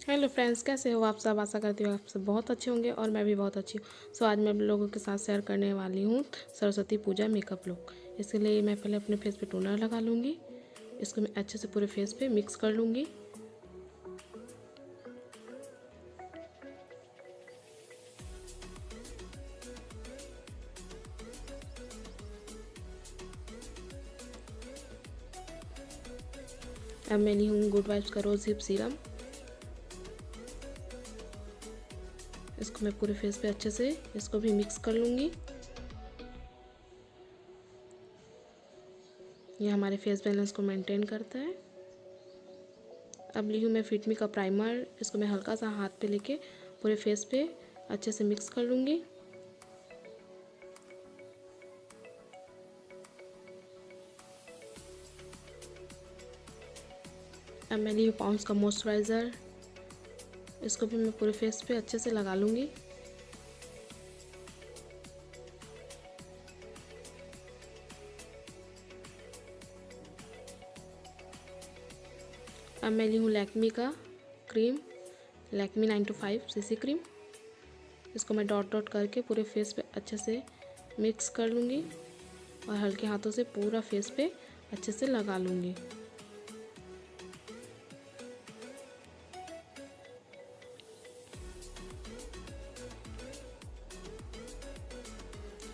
Hello friends, कैसे हो आप सब। आशा करती हूँ आप सब बहुत अच्छे होंगे और मैं भी बहुत अच्छी हूँ। सो आज मैं आप लोगों के साथ शेयर करने वाली हूँ सरस्वती पूजा मेकअप लुक। इसके लिए मैं पहले अपने फेस पे टोनर लगा लूँगी। इसको मैं अच्छे से पूरे फेस पे मिक्स कर लूँगी। अब मैं ली हूँ गुड वाइब्स का रोज़ हिप सीरम। इसको मैं पूरे फेस पे अच्छे से इसको भी मिक्स कर लूँगी। ये हमारे फेस बैलेंस को मेंटेन करता है। अब ली हूँ मैं फिट मी का प्राइमर। इसको मैं हल्का सा हाथ पे लेके पूरे फेस पे अच्छे से मिक्स कर लूँगी। अब मैं ली हूँ पॉन्ड्स का मॉइस्चराइज़र। इसको भी मैं पूरे फेस पे अच्छे से लगा लूँगी। अब मैं ली हूँ लैक्मी का क्रीम, लैक्मी 925 सीसी क्रीम। इसको मैं डॉट डॉट करके पूरे फेस पे अच्छे से मिक्स कर लूँगी और हल्के हाथों से पूरा फेस पे अच्छे से लगा लूँगी।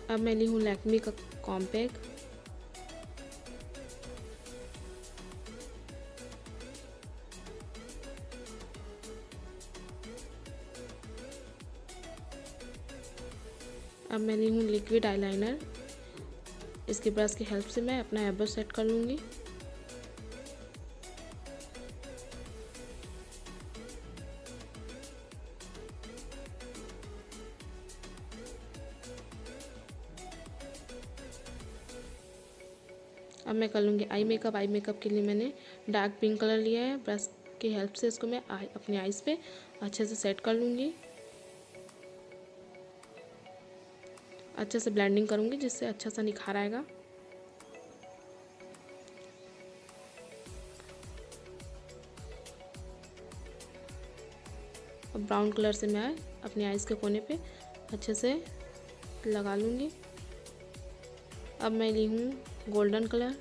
अब मैं ली हूँ लैक्मी का कॉम्पैक्ट। अब मैं ली हूँ लिक्विड आईलाइनर। इसके ब्रश की हेल्प से मैं अपना आईब्रो सेट कर लूँगी। अब मैं कर लूँगी आई मेकअप। आई मेकअप के लिए मैंने डार्क पिंक कलर लिया है। ब्रश की हेल्प से इसको मैं अपने आईज पे अच्छे से सेट कर लूँगी। अच्छे से ब्लेंडिंग करूँगी जिससे अच्छा सा निखार आएगा। अब ब्राउन कलर से मैं अपने आईज के कोने पे अच्छे से लगा लूँगी। अब मैं ली हूँ गोल्डन कलर।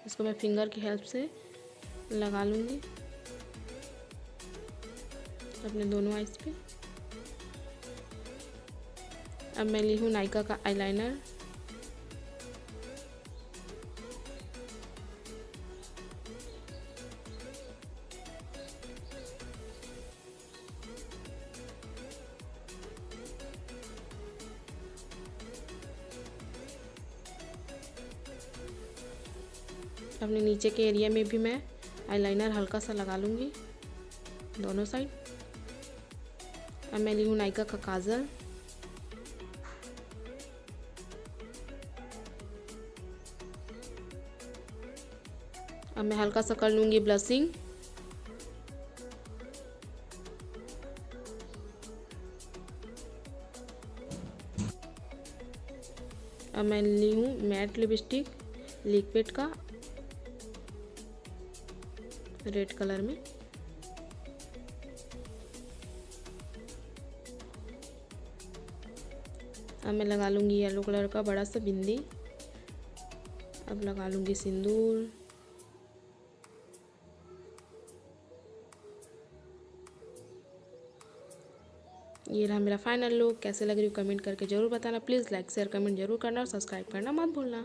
इसको मैं फिंगर की हेल्प से लगा लूँगी अपने दोनों आईज पे। अब मैं ली हूँ नायका का आईलाइनर। अपने नीचे के एरिया में भी मैं आईलाइनर हल्का सा लगा लूँगी दोनों साइड। अब मैं ली हूँ नायका का काजल। अब मैं हल्का सा कर लूँगी ब्लशिंग। अब मैं ली हूँ मैट लिपस्टिक लिक्विड का रेड कलर में। अब मैं लगा लूँगी येलो कलर का बड़ा सा बिंदी। अब लगा लूँगी सिंदूर। ये रहा मेरा फाइनल लुक। कैसे लग रही हो कमेंट करके ज़रूर बताना। प्लीज़ लाइक शेयर कमेंट जरूर करना और सब्सक्राइब करना मत भूलना।